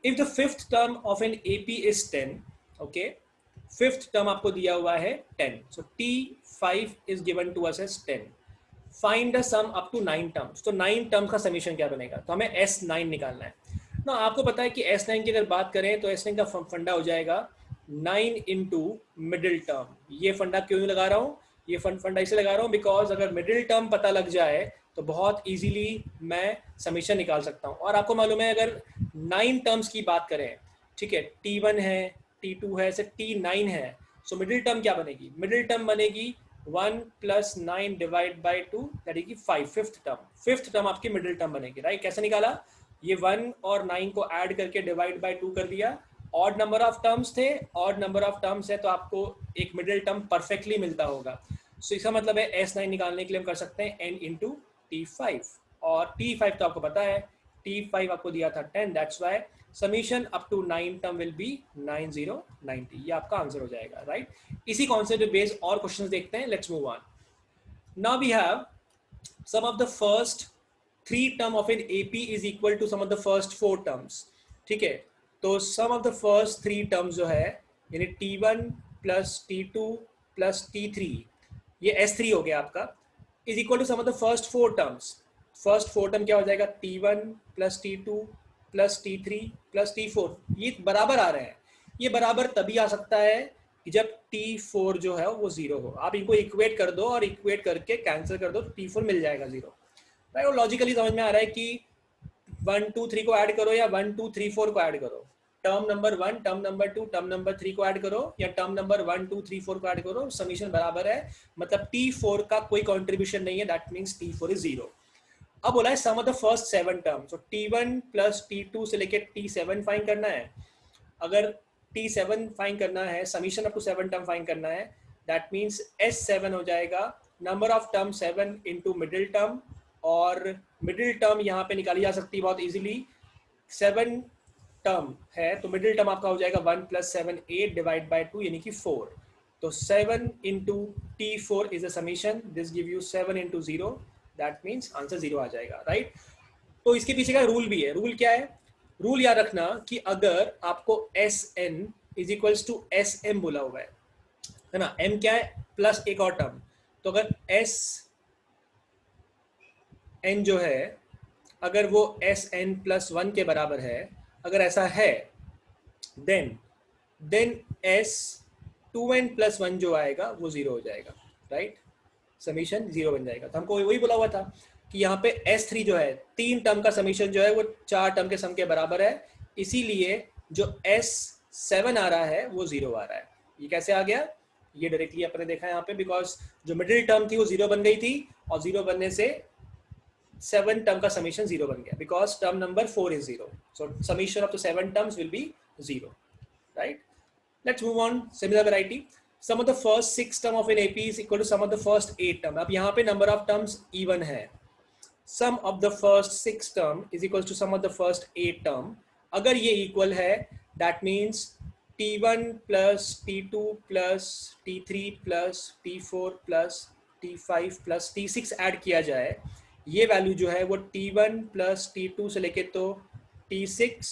If the fifth term of an AP is 10, okay, fifth term आपको दिया हुआ है 10, so T5 is given to us as 10. Find the sum up to 9 terms. तो 9 terms का summation क्या बनेगा, तो हमें S9 निकालना है ना. आपको पता है कि S9 की अगर बात करें तो S9 का फंडा हो जाएगा 9 इंटू मिडिल टर्म. ये फंडा क्यों लगा रहा हूँ, ये फंडा इसे लगा रहा हूँ बिकॉज अगर मिडिल टर्म पता लग जाए तो बहुत इजीली मैं समीशन निकाल सकता हूँ. और आपको मालूम है अगर 9 टर्म्स की बात करें, ठीक है, T1 है, T2 है, ऐसे T9 है, सो मिडिल टर्म क्या बनेगी, मिडिल टर्म बनेगी 1 plus 9 divide by 2 that is 5. Fifth term आपकी मिडिल टर्म बनेगी, राइट. कैसे निकाला, ये 1 और 9 को ऐड करके डिवाइड बाई 2 कर दिया. ऑड नंबर ऑफ टर्म्स थे, ऑड नंबर ऑफ टर्म्स है तो आपको एक मिडिल टर्म परफेक्टली मिलता होगा. सो इसका मतलब है S9 निकालने के लिए हम कर सकते हैं n इंटू T5. और T5 तो आपको पता है, T5 आपको दिया था 10, that's why summation up to 9 term will be 9090. ये आपका आंसर हो जाएगा, राइट. इसी कॉन्सेप्ट पे बेस्ड और क्वेश्चंस देखते हैं. Let's move on. Now we have sum of the first 3 term of an AP is equal to sum of the first 4 terms. ठीक है, तो sum of the first 3 terms जो है यानी T1 plus T2 plus T3, ये S3 हो गया आपका, is equal to sum of the first 4 terms. First 4 term क्या हो जाएगा, T1 plus T2 plus T3 plus T4. ये बराबर आ रहे हैं. ये बराबर तभी आ सकता है कि जब T4 जो है वो 0 हो. आप इनको इक्वेट कर दो और इक्वेट करके कैंसिल कर दो तो T4 मिल जाएगा 0. राइट, और लॉजिकली समझ में आ रहा है कि 1 2 3 को ऐड करो या 1 2 3 4 को ऐड करो, term number 1 term number 2 term number 3 को ऐड करो या टर्म नंबर 1 2 3 4 को ऐड करो, समीशन बराबर है. मतलब T4 का कोई कंट्रीब्यूशन नहीं है, दैट मींस T4 इज 0. अब बोला है sum of the first 7 term, so T1 plus T2 से लेके T7 फाइंड करना है. अगर T7 फाइंड करना है, summation up to 7 term find करना है, दैट मींस S7 हो जाएगा number of term 7 into middle term. और मिडिल टर्म यहाँ पे निकाली जा सकती है बहुत इजीली. 7 टर्म है तो मिडिल टर्म आपका हो जाएगा 1 प्लस 7 8 डिवाइड बाई 2 यानी कि 4. तो 7 into T4 is a summation, this give you 7 into 0, that means answer 0 आ जाएगा, राइट. तो इसके पीछे का रूल भी है. रूल क्या है, रूल याद रखना कि अगर आपको Sn is equals to Sm बोला हुआ है ना, m क्या है प्लस एक और टर्म, तो अगर Sn जो है अगर वो Sn प्लस 1 के बराबर है, अगर ऐसा है देन S2n प्लस 1 जो आएगा वो 0 हो जाएगा, राइट. समीशन 0 बन जाएगा. तो हमको वही बोला हुआ था कि यहाँ पे S3 जो है 3 टर्म का समीशन जो है वो 4 टर्म के सम के बराबर है, इसीलिए जो S7 आ रहा है वो 0 आ रहा है. ये कैसे आ गया, ये डायरेक्टली अपने देखा यहाँ पे, बिकॉज जो मिडिल टर्म थी वो 0 बन गई थी और 0 बनने से 7 टर्म का समीशन 0 बन गया because term number 4 is 0. So summation of the 7 terms will B 0, right. Let's move on. Similar variety. Sum of the first 6 term of an AP is equal to sum of the first 8 term. अब यहाँ पे number of terms even है. Sum of the first 6 term is equal to sum of the first 8 term. अगर ये equal है, that means T1 plus T2 plus T3 plus T4 plus T5 plus T6 add किया जाए, ये value जो है वो T1 plus T2 से लेके तो T6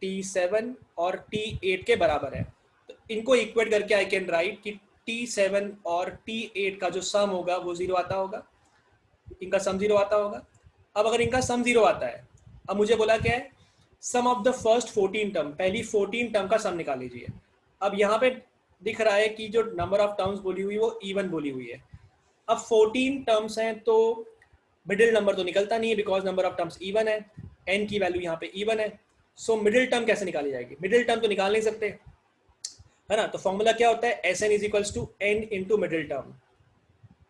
T7 और T8 के बराबर है. तो इनको इक्वेट करके आई कैन राइट कि T7 और T8 का जो सम होगा वो 0 आता होगा, इनका सम 0 आता होगा. अब अगर इनका सम 0 आता है, अब मुझे बोला क्या है, sum of the first 14 term, पहली 14 टर्म का सम निकाल लीजिए. अब यहाँ पे दिख रहा है कि जो नंबर ऑफ टर्म्स बोली हुई वो इवन बोली हुई है. अब 14 टर्म्स हैं तो मिडिल नंबर तो निकलता नहीं है because number of terms even है, n की वैल्यू यहाँ पे इवन है. सो मिडिल टर्म कैसे निकाली जाएगी, मिडिल टर्म तो निकाल नहीं सकते, है ना. तो फॉर्मूला क्या होता है, Sn is equals to n into middle term.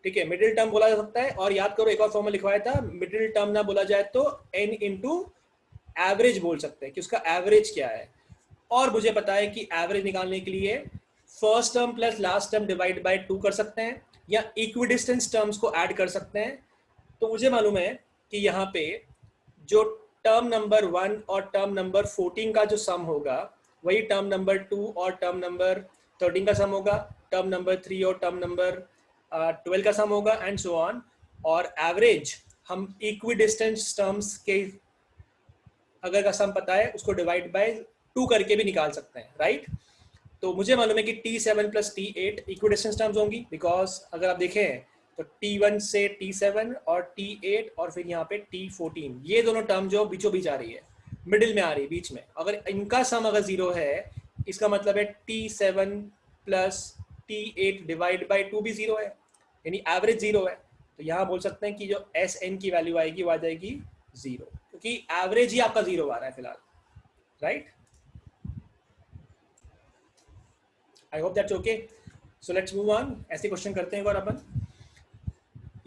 ठीक है, मिडिल टर्म बोला जा सकता है. और याद करो एक और फॉर्मूला लिखवाया था, मिडिल टर्म ना बोला जाए तो n इंटू एवरेज बोल सकते हैं कि उसका एवरेज क्या है. और मुझे पता है कि एवरेज निकालने के लिए first term plus last term divide by 2 कर सकते हैं या इक्विडिस्टेंस टर्म्स को ऐड कर सकते हैं. तो मुझे मालूम है कि यहाँ पे जो टर्म नंबर 1 और टर्म नंबर 14 का जो सम होगा वही टर्म नंबर 2 और टर्म नंबर 13 का सम होगा, टर्म नंबर 3 और टर्म नंबर 12 का सम होगा एंड सो ऑन. और एवरेज हम इक्विडिस्टेंस टर्म्स के अगर का सम पता है उसको डिवाइड बाय 2 करके भी निकाल सकते हैं, राइट। तो मुझे मालूम है कि T7 plus T8 equidistance terms होंगी, बिकॉज अगर आप देखें तो T1 से T7 और T8 और फिर यहाँ पे T14, ये दोनों टर्म जो बीचों बीच आ रही है, मिडिल में आ रही है, बीच में, अगर इनका सम अगर 0 है, इसका मतलब है T7 plus T8 divide by 2 भी 0 है, यानी एवरेज 0 है। तो यहाँ बोल सकते हैं कि जो Sn की वैल्यू आएगी वो आ जाएगी 0, क्योंकि एवरेज ही आपका 0 आ रहा है फिलहाल, right. I hope that's okay. So let's move on, ऐसे क्वेश्चन करते हैं एक बार अपन।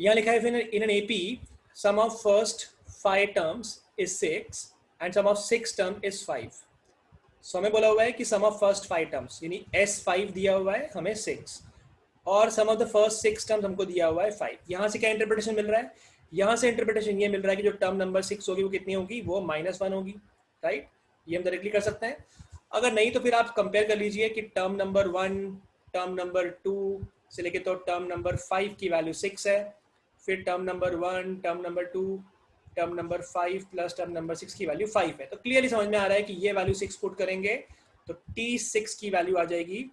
यहाँ लिखा है फिर in an AP sum of first 5 terms is 6 and sum of 6 term is 5। So हमें बोला हुआ है कि सम ऑफ फर्स्ट 5 टर्म्स यानी S5 दिया हुआ है हमें 6, और सम ऑफ द फर्स्ट 6 टर्म्स हमको दिया हुआ है 5। यहाँ से क्या इंटरप्रिटेशन मिल रहा है? यहाँ से इंटरप्रिटेशन ये मिल रहा है कि जो टर्म नंबर 6 होगी वो कितनी होगी, वो -1 होगी, राइट। ये हम डायरेक्टली कर सकते हैं। अगर नहीं तो फिर आप कंपेयर कर लीजिए कि टर्म नंबर 1, टर्म नंबर 2 से लेके तो टर्म नंबर 5 की वैल्यू 6 है, फिर term number 1, term number 2, term number 5 plus term number 6 की वैल्यू 5 है। तो क्लियरली समझ में आ रहा है कि ये वैल्यू 6 पुट करेंगे तो T6 की वैल्यू आ जाएगी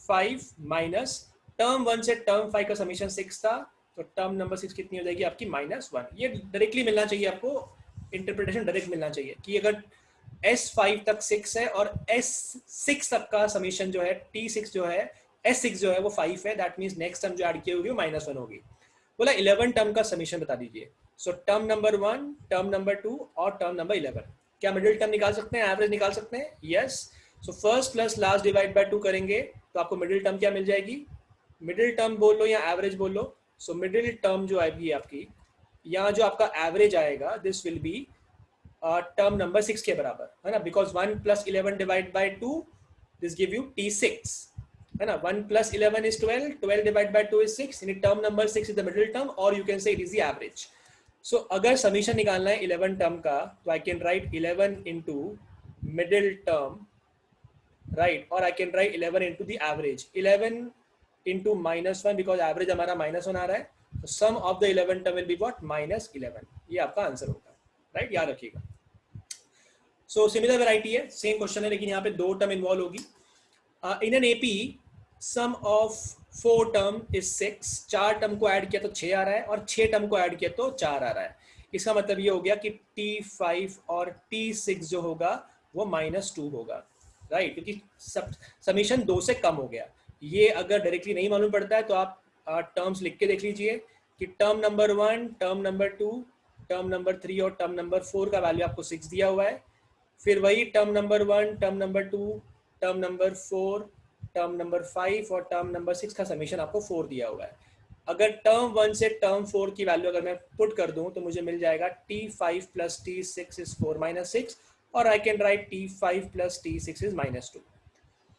5 माइनस टर्म 1 से टर्म 5 का समीशन 6 था, तो टर्म नंबर 6 कितनी हो जाएगी आपकी -1। ये डायरेक्टली मिलना चाहिए आपको, इंटरप्रिटेशन डायरेक्ट मिलना चाहिए कि अगर S5 तक 6 है और S6 तक का समीशन जो है T6 जो है S6 जो है वो 5 है, दैट मीन्स नेक्स्ट टर्म जो ऐड की होगी वो -1 होगी। बोला 11 टर्म का समीशन बता दीजिए। सो टर्म नंबर 1, टर्म नंबर 2 और टर्म नंबर 11, क्या मिडिल टर्म निकाल सकते हैं, एवरेज निकाल सकते हैं? Yes. So first plus last divide by 2 करेंगे तो आपको मिडिल टर्म क्या मिल जाएगी? मिडिल टर्म बोल लो या एवरेज बोल लो। सो मिडिल टर्म जो आएगी आपकी, यहाँ जो आपका एवरेज आएगा, this will be term number 6 के बराबर है ना, because 1 plus 11 divide by 2 this give you T6 है ना। 1 plus 11 is 12, 12 divide by 2 is 6, यानी term number 6 is the middle term, और you can say it is the average. So अगर summation निकालना है 11 टर्म का तो I can write 11 into middle term, right, और I can write 11 into the average. 11 into -1 because average हमारा -1 आ रहा है, तो sum of the 11 term will be what, -11। ये आपका आंसर होगा, राइट, याद रखिएगा। सो सिमिलर वैरायटी है, सेम क्वेश्चन है, लेकिन यहाँ पे 2 टर्म इन्वॉल्व होगी। In an AP sum of 4 term is 6, 4 term को ऐड किया तो 6 आ रहा है, और 6 टर्म को ऐड किया तो 4 आ रहा है। इसका मतलब ये हो गया कि T5 और T6 जो होगा वो -2 होगा, राइट, क्योंकि समीशन 2 से कम हो गया। ये अगर डायरेक्टली नहीं मालूम पड़ता है तो आप टर्म्स लिख के देख लीजिए कि term number 1, term number 2, term number 3 और टर्म नंबर 4 का वैल्यू आपको 6 दिया हुआ है। फिर वही term number 1, term number 2, term number 4, term number 5 और टर्म नंबर 6 का समीशन आपको 4 दिया हुआ है। अगर टर्म 1 से टर्म 4 की वैल्यू अगर मैं पुट कर दूं तो मुझे मिल जाएगा T5 प्लस T6 इज 4 - 6, और I can right T5 plus T6 is -2।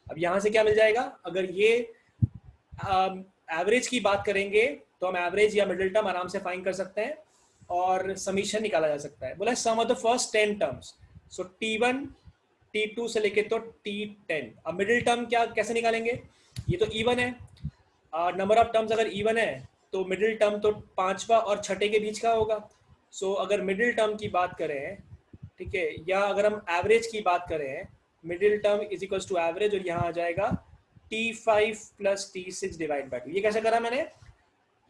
अब यहाँ से क्या मिल जाएगा? अगर ये एवरेज की बात करेंगे तो हम एवरेज या मिडिल टर्म आराम से फाइंड कर सकते हैं और समीशन निकाला जा सकता है। बोला sum of the first 10 terms, so T1 T2 से लेके तो T10। अब मिडिल टर्म क्या कैसे निकालेंगे? ये तो इवन है, नंबर ऑफ टर्म्स अगर इवन है तो मिडिल टर्म तो 5वां और 6ठे के बीच का होगा। सो अगर मिडिल टर्म की बात करें, ठीक है, या अगर हम एवरेज की बात करें, middle term is equals to average, और यहाँ आ जाएगा T5 plus T6 divide by 2। ये कैसे करा मैंने?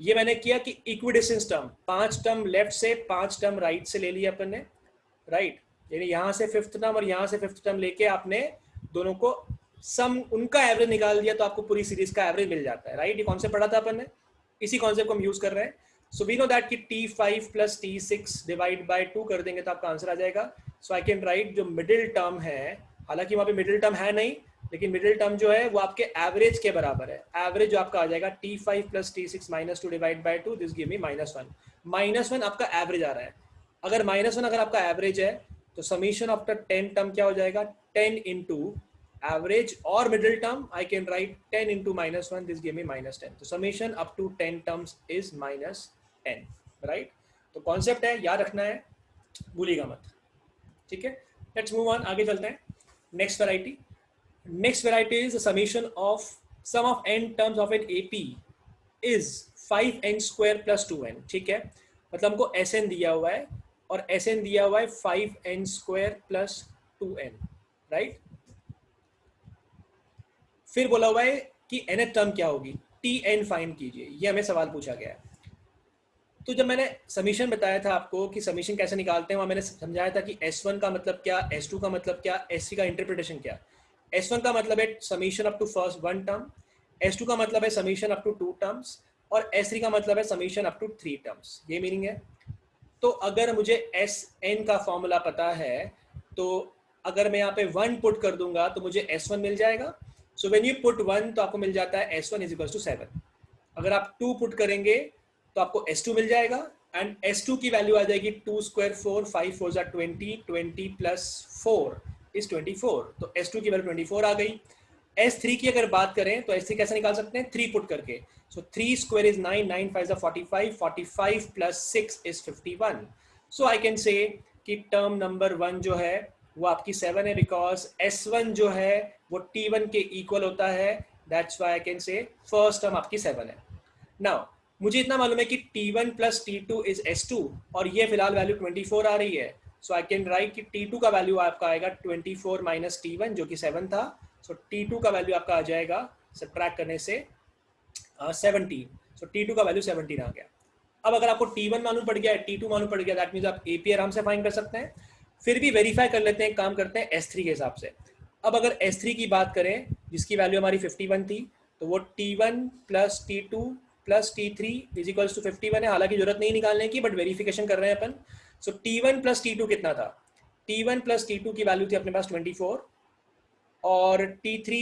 ये मैंने किया कि इक्विडिस्टेंस टर्म, 5 टर्म लेफ्ट से 5 टर्म राइट से ले लिया अपन ने, राइट, यानी यहाँ से 5th टर्म और यहाँ से 5th टर्म लेके आपने दोनों को सम उनका एवरेज निकाल दिया तो आपको पूरी सीरीज का एवरेज मिल जाता है, राइट। ये कॉन्सेप्ट पढ़ा था अपन ने, इसी कॉन्सेप्ट को हम यूज कर रहे हैं। सो वी नो दैट कि T5 plus T6 divide by 2 कर देंगे तो आपका आंसर आ जाएगा। सो आई कैन राइट जो मिडिल टर्म है, हालांकि वहाँ पे मिडिल टर्म है नहीं, लेकिन मिडिल टर्म जो है वो आपके एवरेज के बराबर है। एवरेज जो आपका आ जाएगा T5 plus T6 -2 divide by 2, this give मी -1। -1 आपका एवरेज आ रहा है। अगर -1 अगर आपका एवरेज है तो समीशन ऑफ द 10 टर्म क्या हो जाएगा? 10 इंटू एवरेज और middle term, I can write 10 into -1, this give me -10। तो summation up to 10 terms is -10, right. तो कॉन्सेप्ट है, याद रखना है, भूलिएगा मत, ठीक है। लेट्स मूव ऑन, आगे चलते हैं। Next variety, next variety is summation of sum of n terms of an AP is 5n² + 2n, ठीक है। मतलब हमको Sn दिया हुआ है और Sn दिया हुआ है 5n² प्लस 2n, राइट। फिर बोला हुआ है कि nth टर्म क्या होगी, Tn फाइंड कीजिए, ये हमें सवाल पूछा गया है। तो जब मैंने समीशन बताया था आपको कि समीशन कैसे निकालते हैं, वहाँ मैंने समझाया था कि S1 का मतलब क्या, S2 का मतलब क्या, S3 का इंटरप्रिटेशन क्या। S1 का मतलब है summation up to first one term, S2 का मतलब है summation up to two terms, और S3 का मतलब है summation up to three terms, ये मीनिंग है। तो अगर मुझे Sn का फॉर्मूला पता है, तो अगर मैं यहाँ पे 1 पुट कर दूंगा तो मुझे S1 मिल जाएगा। सो व्हेन यू पुट 1 तो आपको मिल जाता है S1 इज इक्वल्स टू 7। अगर आप 2 पुट करेंगे तो आपको S2 मिल जाएगा, एंड S2 की वैल्यू आ जाएगी 2 स्क्वायर 4, 5 4 जा 20, 20 प्लस 4 इज 24, तो S2 की वैल्यू 24 आ गई। S3 की अगर बात करें तो S3 कैसे निकाल सकते हैं, 3 पुट करके। सो 3 स्क्वायर इज 9, 9 5 जा 45, 45 plus 6 is 51। So I can say कि टर्म नंबर 1 जो है वो आपकी 7 है, बिकॉज S1 जो है वो T1 के इक्वल होता है, that's why I can say first term आपकी 7 है। नाउ मुझे इतना मालूम है कि T1 plus T2 is S2, और ये फिलहाल वैल्यू 24 आ रही है। सो आई कैन राइट कि T2 का वैल्यू आपका आएगा 24 माइनस T1 जो कि 7 था। सो T2 का वैल्यू आपका आ जाएगा सब्ट्रैक्ट करने से 17। सो T2 का वैल्यू 17 आ गया। अब अगर आपको T1 मालूम पड़ गया है, T2 मालूम पड़ गया, दैट मीन्स आप AP आराम से फाइंड कर सकते हैं। फिर भी वेरीफाई कर लेते हैं, काम करते हैं S3 के हिसाब से। अब अगर S3 की बात करें जिसकी वैल्यू हमारी 51 थी, तो वो T1 plus T2 plus T3 is equals to 51 है। हालांकि जरूरत नहीं निकालने की, बट वेरिफिकेशन कर रहे हैं अपन। सो T1 प्लस T2 कितना था, T1 प्लस T2 की वैल्यू थी अपने पास 24, और T3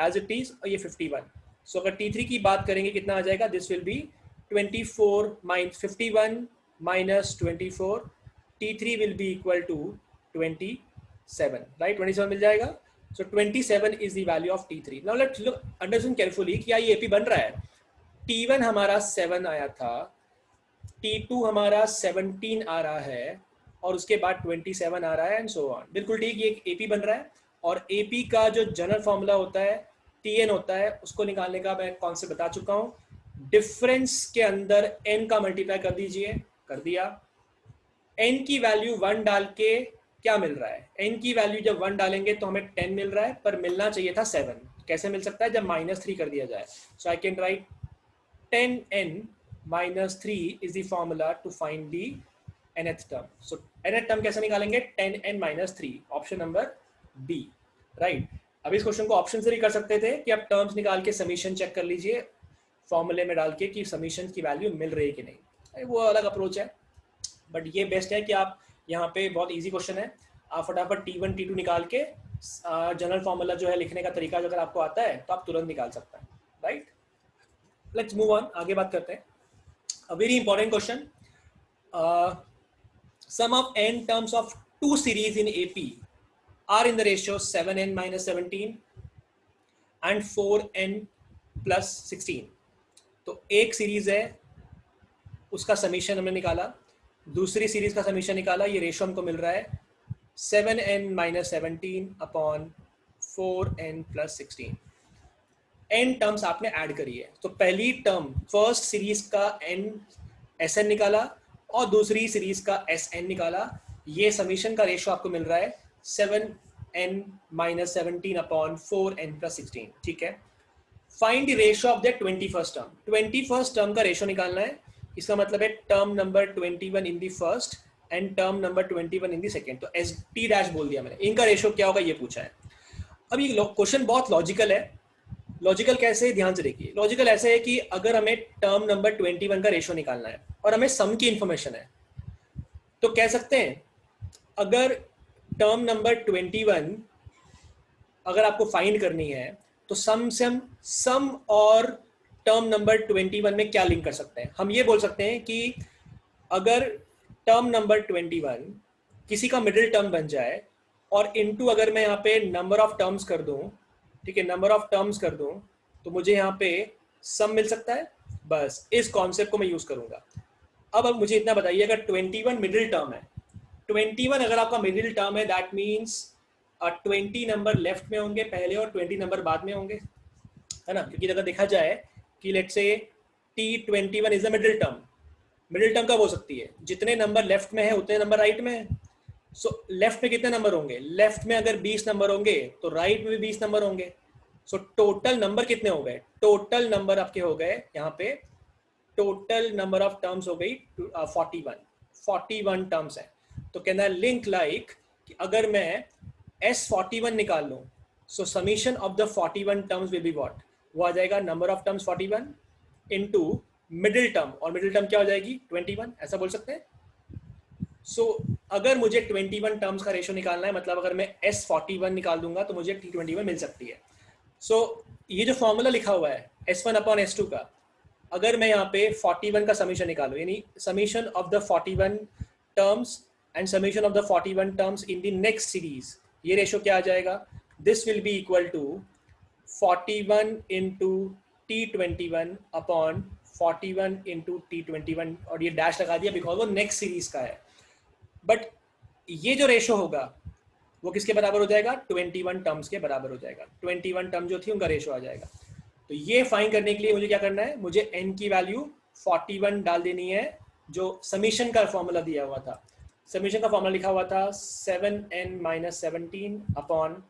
एज इट इज ये 51। सो अगर T3 की बात करेंगे कितना आ जाएगा, this will be 24 minus 51 minus 24, T3 will be equal to 27, right, 27 मिल जाएगा। So 27 is the value of T3। Now let's look understand carefully क्या ये AP बन रहा है। T1 हमारा 7 आया था, T2 हमारा 17 आ रहा है, और उसके बाद 27 आ रहा है, एंड सो ऑन। बिल्कुल ठीक, ये एक AP बन रहा है। और AP का जो जनरल फॉर्मूला होता है TN होता है, उसको निकालने का मैं कॉन्सेप्ट बता चुका हूँ। डिफरेंस के अंदर n का मल्टीप्लाई कर दीजिए, कर दिया। n की वैल्यू 1 डाल के क्या मिल रहा है, n की वैल्यू जब 1 डालेंगे तो हमें 10 मिल रहा है, पर मिलना चाहिए था 7। कैसे मिल सकता है, जब -3 कर दिया जाए। So I can write 10n minus 3 is the formula to find the nth term. So nth term कैसे निकालेंगे, 10n minus 3, option number B, right. अब इस क्वेश्चन को ऑप्शन से भी कर सकते थे कि आप टर्म्स निकाल के समीशन चेक कर लीजिए फॉर्मूले में डाल के कि समीशन की वैल्यू मिल रही है कि नहीं, वो अलग अप्रोच है। बट ये बेस्ट है कि आप यहाँ पे, बहुत ईजी क्वेश्चन है, आप फटाफट T1 T2 निकाल के जनरल फॉर्मूला जो है लिखने का तरीका अगर आपको आता है तो आप तुरंत निकाल सकते हैं, राइट। लेट्स मूव ऑन, आगे बात करते हैं। A very important question. Sum of n terms of two series in AP are in the ratio 7n minus 17 and 4n plus 16. तो एक सीरीज है, उसका समीशन हमने निकाला, दूसरी सीरीज का समीशन निकाला, ये रेशियो हमको मिल रहा है 7n minus 17 upon 4n plus 16। n terms आपने ऐड करी है, तो पहली टर्म फर्स्ट सीरीज का n Sn निकाला और दूसरी सीरीज का Sn निकाला, ये समीशन का रेशियो आपको मिल रहा है 7n minus 17 upon 4n plus 16, ठीक है। Find the ratio of the 21st term, 21st term का रेशियो निकालना है। इसका मतलब है term number 21 in the first and term number 21 in the second, तो ST डैश बोल दिया मैंने, इनका रेशियो क्या होगा ये पूछा है। अब ये क्वेश्चन बहुत लॉजिकल है। लॉजिकल कैसे, ध्यान से देखिए। लॉजिकल ऐसे है कि अगर हमें टर्म नंबर 21 का रेशियो निकालना है और हमें सम की इंफॉर्मेशन है, तो कह सकते हैं अगर टर्म नंबर 21 अगर आपको फाइंड करनी है तो सम और टर्म नंबर 21 में क्या लिंक कर सकते हैं। हम ये बोल सकते हैं कि अगर टर्म नंबर 21 किसी का मिडिल टर्म बन जाए और इनटू अगर मैं यहाँ पे नंबर ऑफ टर्म्स कर दूं, ठीक है, नंबर ऑफ टर्म्स कर दूं, तो मुझे यहाँ पे सम मिल सकता है। बस इस कॉन्सेप्ट को मैं यूज करूंगा। अब मुझे इतना बताइए, अगर 21 मिडिल टर्म है, 21 अगर आपका मिडिल टर्म है, दैट मीन्स 20 नंबर लेफ्ट में होंगे पहले और 20 नंबर बाद में होंगे, है ना। क्योंकि अगर देखा जाए कि let's say T21 is the middle term, middle term कब हो सकती है? जितने नंबर लेफ्ट में है उतने नंबर राइट में है। सो लेफ्ट में कितने नंबर होंगे? लेफ्ट में अगर 20 नंबर होंगे तो राइट में भी 20 नंबर होंगे। सो टोटल नंबर कितने हो गए? टोटल नंबर आपके हो गए यहाँ पे, टोटल नंबर ऑफ टर्म्स हो गई 41 टर्म्स है। तो कहना है लिंक लाइक कि अगर मैं S41 निकाल लूँ, so summation of the 41 terms will be what? वो आ जाएगा number of terms 41 into middle term, और मिडिल टर्म क्या हो जाएगी? 21, ऐसा बोल सकते हैं। सो अगर मुझे 21 टर्म्स का रेशो निकालना है, मतलब अगर मैं S41 निकाल दूंगा तो मुझे T21 मिल सकती है। सो ये जो फॉर्मूला लिखा हुआ है S1/S2 का, अगर मैं यहाँ पे 41 का समीशन निकालूं, यानी summation of the 41 terms and summation of the 41 terms in the next series, ये रेशो क्या आ जाएगा? This will be equal to 41 into T21 upon 41 into T21, और ये डैश लगा दिया बिकॉज वो नेक्स्ट सीरीज का है। बट ये जो रेशो होगा वो किसके बराबर हो जाएगा? 21 टर्म्स के बराबर हो जाएगा। 21 टर्म जो थी उनका रेशो आ जाएगा। तो ये फाइंड करने के लिए मुझे क्या करना है? मुझे n की वैल्यू 41 डाल देनी है, जो समीशन का फॉर्मूला दिया हुआ था। समीशन का फॉर्मूला लिखा हुआ था 7n - 17 upon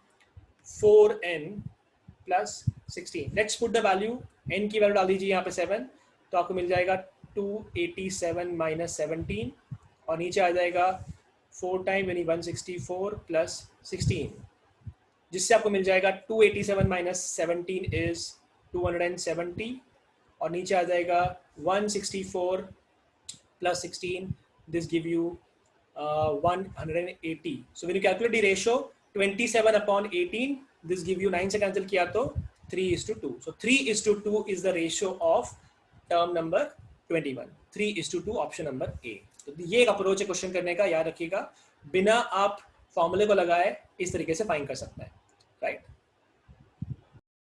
4n plus 16। Let's put the value, n की वैल्यू डाल दीजिए यहाँ पे 7, तो आपको मिल जाएगा 287 - 17, और नीचे आ जाएगा 4 टाइम यानी 164 प्लस 16, जिससे आपको मिल जाएगा 287 - 17 इज 270, और नीचे आ जाएगा 164 plus 16, this give you 180। So when you calculate the ratio 27/18, this give you 9 से कैंसिल किया तो 3:2। सो 3:2 is the ratio of term number 21। 3:2 option number A. तो ये एक अप्रोच है क्वेश्चन करने का, याद रखिएगा। बिना आप फॉर्मूले को लगाए इस तरीके से फाइंड कर सकते हैं।